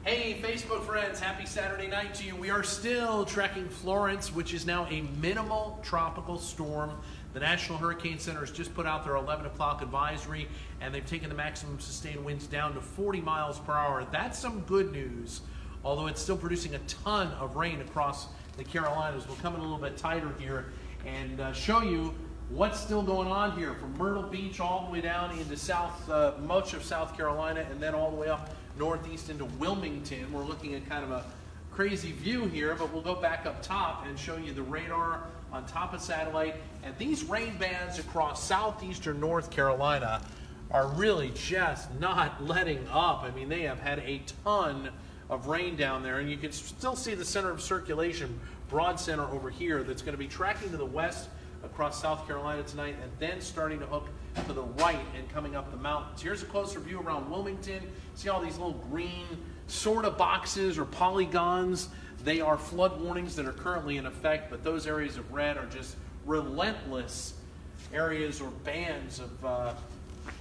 Hey Facebook friends, happy Saturday night to you. We are still tracking Florence, which is now a minimal tropical storm. The National Hurricane Center has just put out their 11 o'clock advisory, and they've taken the maximum sustained winds down to 40 miles per hour. That's some good news, although it's still producing a ton of rain across the Carolinas. We'll come in a little bit tighter here and show you what's still going on here from Myrtle Beach all the way down into much of South Carolina, and then all the way up northeast into Wilmington. We're looking at kind of a crazy view here, but we'll go back up top and show you the radar on top of satellite. And these rain bands across southeastern North Carolina are really just not letting up. I mean, they have had a ton of rain down there, and you can still see the center of circulation, broad center over here, that's going to be tracking to the west across South Carolina tonight, and then starting to hook to the right and coming up the mountains. Here's a closer view around Wilmington. See all these little green sort of boxes or polygons? They are flood warnings that are currently in effect, but those areas of red are just relentless areas or bands of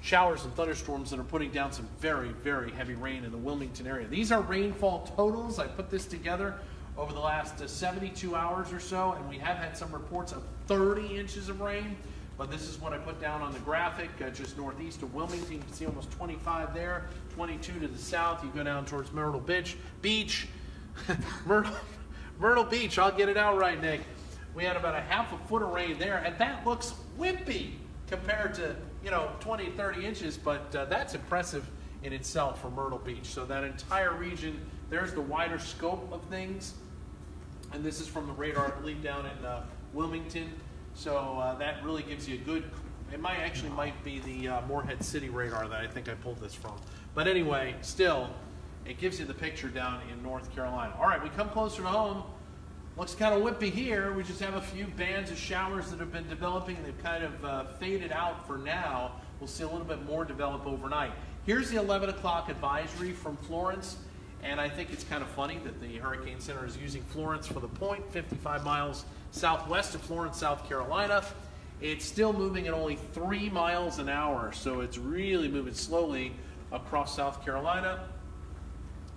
showers and thunderstorms that are putting down some very, very heavy rain in the Wilmington area. These are rainfall totals. I put this together over the last 72 hours or so, and we have had some reports of 30 inches of rain, but this is what I put down on the graphic just northeast of Wilmington. You can see almost 25 there, 22 to the south. You go down towards Myrtle Beach, Myrtle Beach, I'll get it out right, Nick. We had about a half a foot of rain there, and that looks wimpy compared to, 20, 30 inches, but that's impressive in itself for Myrtle Beach. So that entire region, there's the wider scope of things. And this is from the radar, I believe, down in Wilmington. So that really gives you a good, it might be the Morehead City radar that I think I pulled this from. But anyway, still, it gives you the picture down in North Carolina. All right, we come closer to home. Looks kind of whippy here. We just have a few bands of showers that have been developing. They've kind of faded out for now. We'll see a little bit more develop overnight. Here's the 11 o'clock advisory from Florence. And I think it's kind of funny that the Hurricane Center is using Florence for the point, 55 miles southwest of Florence, South Carolina. It's still moving at only 3 miles an hour, so it's really moving slowly across South Carolina.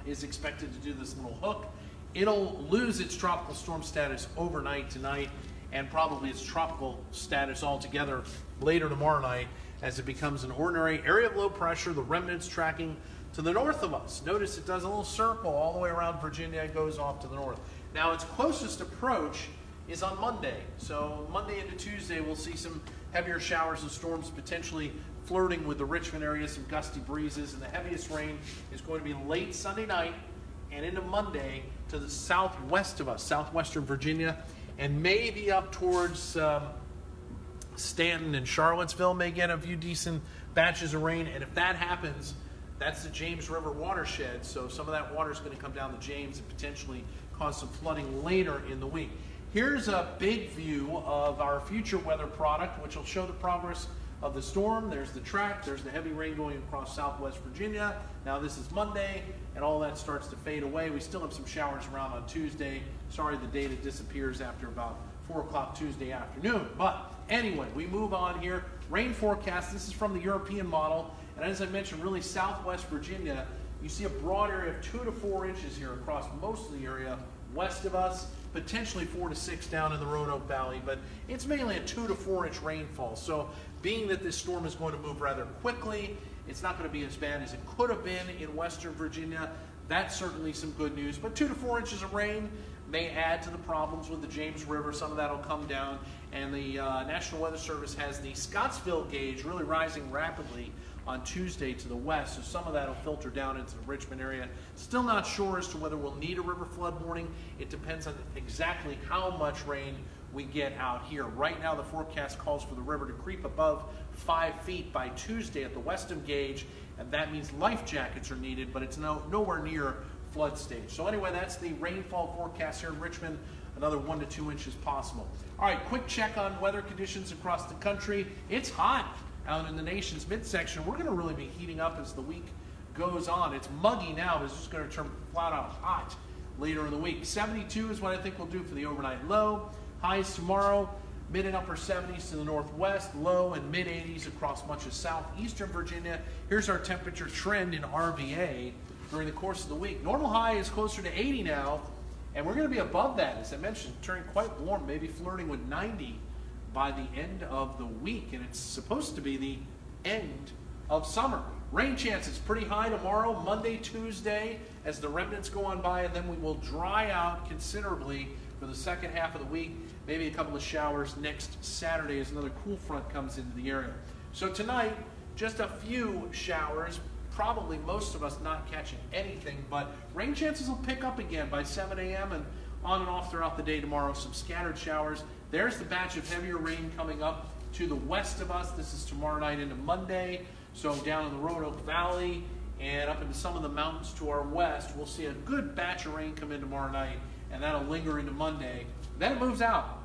Is expected to do this little hook. It'll lose its tropical storm status overnight tonight, and probably its tropical status altogether later tomorrow night as it becomes an ordinary area of low pressure, the remnants tracking to the north of us. Notice it does a little circle all the way around Virginia and goes off to the north. Now its closest approach is on Monday. So Monday into Tuesday we'll see some heavier showers and storms potentially flirting with the Richmond area, some gusty breezes, and the heaviest rain is going to be late Sunday night and into Monday to the southwest of us, southwestern Virginia, and maybe up towards Stanton and Charlottesville may get a few decent batches of rain. And if that happens, that's the James River watershed, so some of that water is going to come down the James and potentially cause some flooding later in the week. Here's a big view of our future weather product, which will show the progress of the storm. There's the track, there's the heavy rain going across southwest Virginia. Now this is Monday, and all that starts to fade away. We still have some showers around on Tuesday. Sorry, the data disappears after about 4 o'clock Tuesday afternoon. But anyway, we move on here. Rain forecast, this is from the European model. And as I mentioned, really southwest Virginia, you see a broad area of 2 to 4 inches here across most of the area west of us, potentially 4 to 6 down in the Roanoke Valley, but it's mainly a 2 to 4 inch rainfall. So being that this storm is going to move rather quickly, it's not going to be as bad as it could have been in western Virginia. That's certainly some good news, but 2 to 4 inches of rain may add to the problems with the James River. Some of that will come down, and the National Weather Service has the Scottsville gauge really rising rapidly on Tuesday to the west, so some of that will filter down into the Richmond area. Still not sure as to whether we'll need a river flood warning. It depends on exactly how much rain we get out here. Right now the forecast calls for the river to creep above 5 feet by Tuesday at the Westham gauge, and that means life jackets are needed, but it's nowhere near flood stage. So anyway, that's the rainfall forecast here in Richmond. Another 1 to 2 inches possible. All right, quick check on weather conditions across the country. It's hot out in the nation's midsection. We're going to really be heating up as the week goes on. It's muggy now, but it's just going to turn flat out hot later in the week. 72 is what I think we'll do for the overnight low. Highs tomorrow, mid and upper 70s to the northwest, low and mid 80s across much of southeastern Virginia. Here's our temperature trend in RVA during the course of the week. Normal high is closer to 80 now, and we're going to be above that, as I mentioned, turning quite warm, maybe flirting with 90 by the end of the week, and it's supposed to be the end of summer. Rain chances pretty high tomorrow, Monday, Tuesday, as the remnants go on by, and then we will dry out considerably for the second half of the week. Maybe a couple of showers next Saturday as another cool front comes into the area. So tonight, just a few showers, probably most of us not catching anything, but rain chances will pick up again by 7 a.m. and on and off throughout the day tomorrow. Some scattered showers. There's the batch of heavier rain coming up to the west of us. This is tomorrow night into Monday. So down in the Roanoke Valley and up into some of the mountains to our west, we'll see a good batch of rain come in tomorrow night, and that'll linger into Monday. Then it moves out.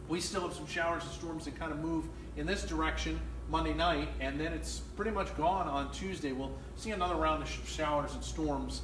We still have some showers and storms that kind of move in this direction Monday night, and then it's pretty much gone on Tuesday. We'll see another round of showers and storms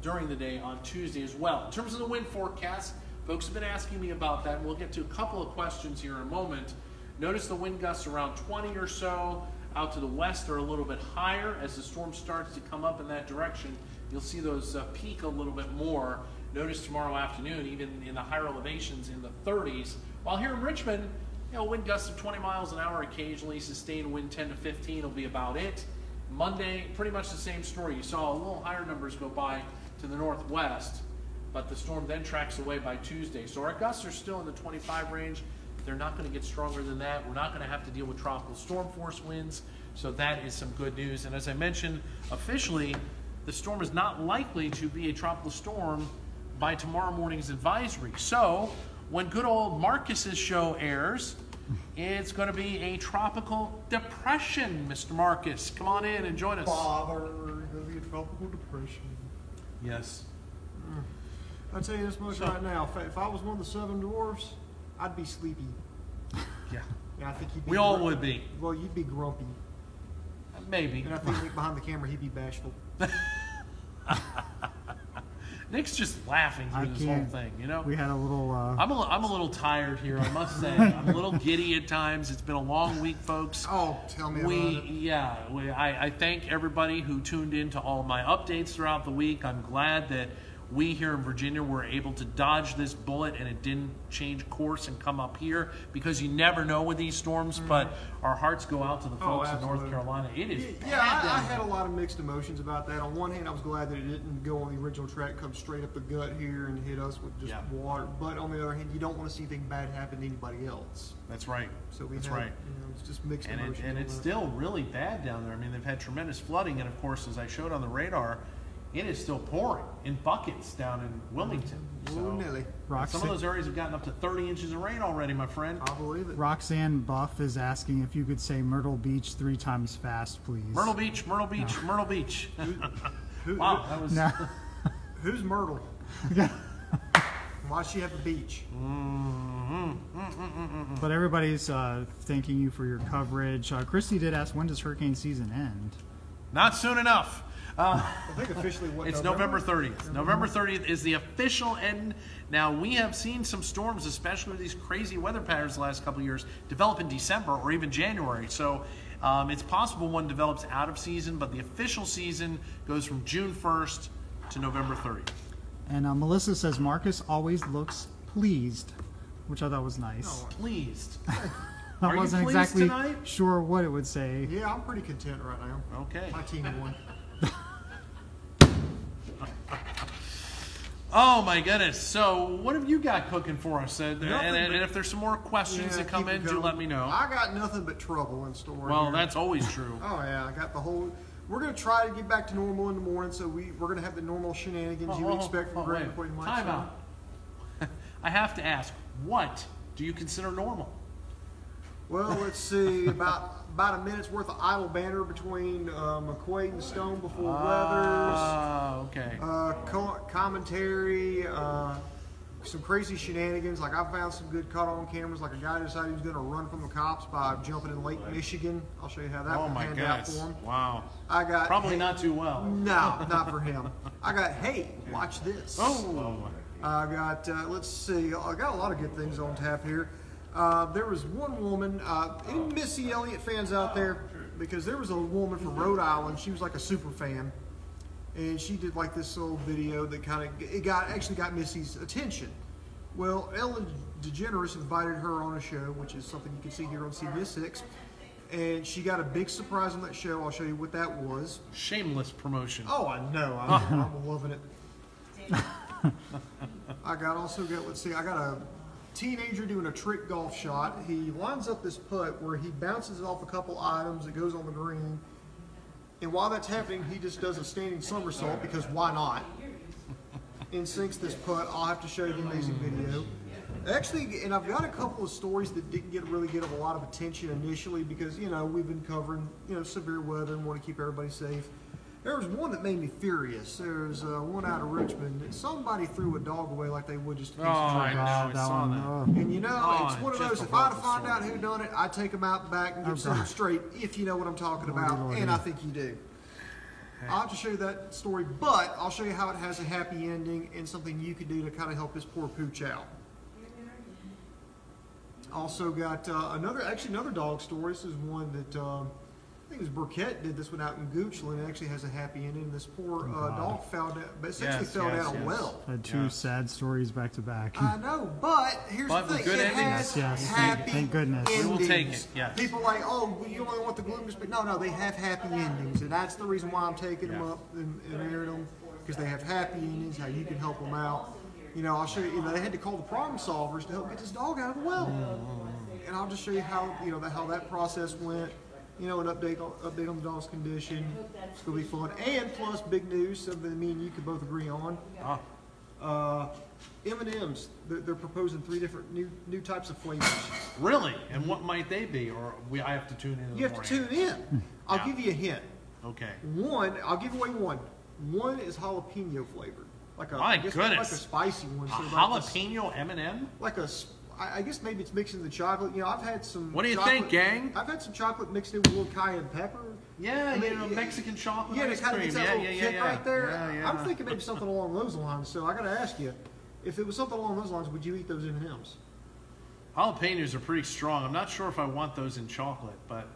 during the day on Tuesday as well. In terms of the wind forecast, folks have been asking me about that, and we'll get to a couple of questions here in a moment. Notice the wind gusts around 20 or so. Out to the west are a little bit higher. As the storm starts to come up in that direction, you'll see those peak a little bit more. Notice tomorrow afternoon, even in the higher elevations in the 30s. While here in Richmond, wind gusts of 20 miles an hour occasionally, sustained wind 10 to 15 will be about it. Monday, pretty much the same story. You saw a little higher numbers go by to the northwest, but the storm then tracks away by Tuesday. So our gusts are still in the 25 range. They're not going to get stronger than that. We're not going to have to deal with tropical storm force winds, so that is some good news. And as I mentioned, officially, the storm is not likely to be a tropical storm by tomorrow morning's advisory. So when good old Marcus's show airs, it's going to be a tropical depression, Mr. Marcus. Come on in and join us. Father, it's going to be a tropical depression. Yes. I'll tell you this much right now. If I was one of the seven dwarfs, I'd be sleepy. Yeah. And I think you'd be we all would be. Well, you'd be grumpy. Maybe. And I think behind the camera, he'd be bashful. Nick's just laughing through this whole thing, We had a little... I'm a little tired here, I must say. I'm a little giddy at times. It's been a long week, folks. Oh, tell me about it. Yeah, I thank everybody who tuned in to all of my updates throughout the week. I'm glad that we here in Virginia were able to dodge this bullet and it didn't change course and come up here, because you never know with these storms, but our hearts go out to the folks in North Carolina. It is bad. I had a lot of mixed emotions about that. On one hand, I was glad that it didn't go on the original track, come straight up the gut here and hit us with just water. But on the other hand, you don't want to see anything bad happen to anybody else. That's right. So That's right. It's just mixed emotions. And it's still really bad down there. I mean, they've had tremendous flooding, and of course, as I showed on the radar, it is still pouring in buckets down in Wilmington. So some of those areas have gotten up to 30 inches of rain already, my friend. I believe it. Roxanne Buff is asking if you could say Myrtle Beach 3 times fast, please. Myrtle Beach, Myrtle Beach, no. Myrtle Beach. Wow, that was... No. Who's Myrtle? Why does she have a beach? But everybody's thanking you for your coverage. Christy did ask, when does hurricane season end? Not soon enough. I think officially it's November 30th. November 30th is the official end. Now, we have seen some storms, especially with these crazy weather patterns the last couple of years, develop in December or even January. So it's possible one develops out of season, but the official season goes from June 1st to November 30th. And Melissa says Marcus always looks pleased, which I thought was nice. Oh, pleased. I wasn't exactly sure what it would say. Yeah, I'm pretty content right now. Okay. My team won. Oh my goodness! So, what have you got cooking for us? And if there's some more questions that come in, do let me know. I got nothing but trouble in store. Well, here. That's always true. Oh yeah, I got the whole. We're gonna try to get back to normal in the morning, so we're gonna have the normal shenanigans you would expect from Greg pretty much. Time out. I have to ask, what do you consider normal? Well, let's see, about a minute's worth of idle banter between McQuaid and Stone before Weathers. Okay. Commentary, some crazy shenanigans. Like, I found some good caught-on cameras. Like, a guy decided he was going to run from the cops by jumping in Lake Michigan. I'll show you how that panned out for him. Wow. I got probably not too well. No, not for him. I got, hey, watch this. Oh. I got, let's see, I got a lot of good things on tap here. There was one woman, any Missy Elliott fans out there? Because there was a woman from Rhode Island, she was like a super fan, and she did like this little video that actually got Missy's attention. Well, Ellen DeGeneres invited her on a show, which is something you can see here on CBS 6, and she got a big surprise on that show. I'll show you what that was. Shameless promotion. Oh, I know. I'm loving it. I got a teenager doing a trick golf shot. He lines up this putt where he bounces off a couple items. It goes on the green. And while that's happening, he just does a standing somersault because why not? And sinks this putt. I'll have to show you the amazing video. Actually, and I've got a couple of stories that didn't really get a lot of attention initially because, you know, we've been covering, you know, severe weather and want to keep everybody safe. There was one that made me furious. There was one out of Richmond. Somebody threw a dog away like they would just a piece of trash. I saw that. And you know, it's one of those, if I had to find out who done it, I'd take them out back and set them straight, if you know what I'm talking about, and I think you do. I'll have to show you that story, but I'll show you how it has a happy ending and something you could do to kind of help this poor pooch out. Also got another dog story. This is one that I think it was Burkett did this one out in Goochland. It actually has a happy ending. This poor dog fell down a well. Had two sad stories back to back. I know, but here's the thing. Good it has happy thank goodness. endings. We will take it, yes. People are like, oh, you only want the gloomy, but no, they have happy endings. And that's the reason why I'm taking them up and airing them, because they have happy endings, how you can help them out. You know, I'll show you, they had to call the problem solvers to help get this dog out of the well. And I'll just show you how, how that process went. You know, an update on the dog's condition. It's going to be fun. And plus, big news, something me and you could both agree on. M&M's. They're proposing 3 different new types of flavors. Really? And what might they be? Or I have to tune in? You have to tune in. I'll give you a hint. Okay. I'll give away one. One is jalapeno flavored. My goodness. Like a spicy one. A jalapeno M&M? I guess maybe it's mixed in the chocolate. You know, I've had some. What do you think, gang? I've had some chocolate mixed in with a little cayenne pepper. Yeah, Mexican chocolate. Yeah, it kind of gets that little kick right there. Yeah. I'm thinking maybe something along those lines. So I got to ask you, if it was something along those lines, would you eat those M&Ms? Jalapenos are pretty strong. I'm not sure if I want those in chocolate, but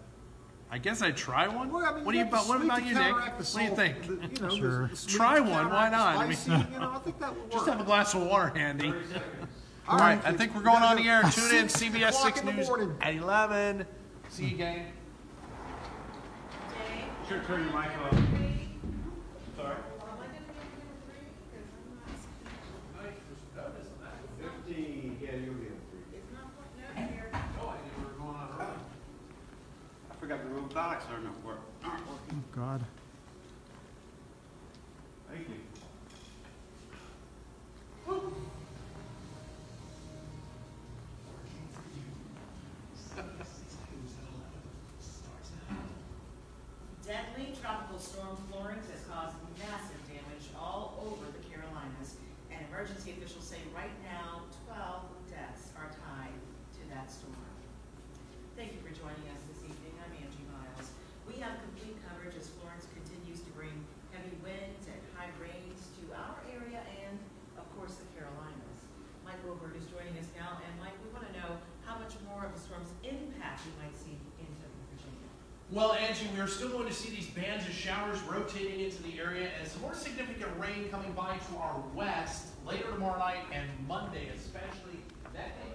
I guess I'd try one. Well, I mean, what about you, Nick? What do you think? Sure. Try one. Why not? Spicy, I think that would work. Just have a glass of water handy. All right, I think we're going on the air. Tune in, CBS 6 News at 11. See you, gang. Sure, turn your mic off. Sorry. 50, yeah, you'll be in 3. Oh, I knew we were going on early. I forgot the robotics aren't working. Oh, God. Thank you. Deadly tropical storm Florence has caused massive damage all over the Carolinas, and emergency officials say right now 12 deaths are tied to that storm. Thank you for joining us this evening. I'm Angie Miles. We have complete coverage as Florence continues to bring heavy winds and high rains to our area and, of course, the Carolinas. Mike Wilbert is joining us now, and Mike, we want to know how much more of the storm's impact we might see into Virginia. Well, Angie, we are still going to see these bands of showers rotating into the area and some more significant rain coming by to our west later tomorrow night and Monday especially. That may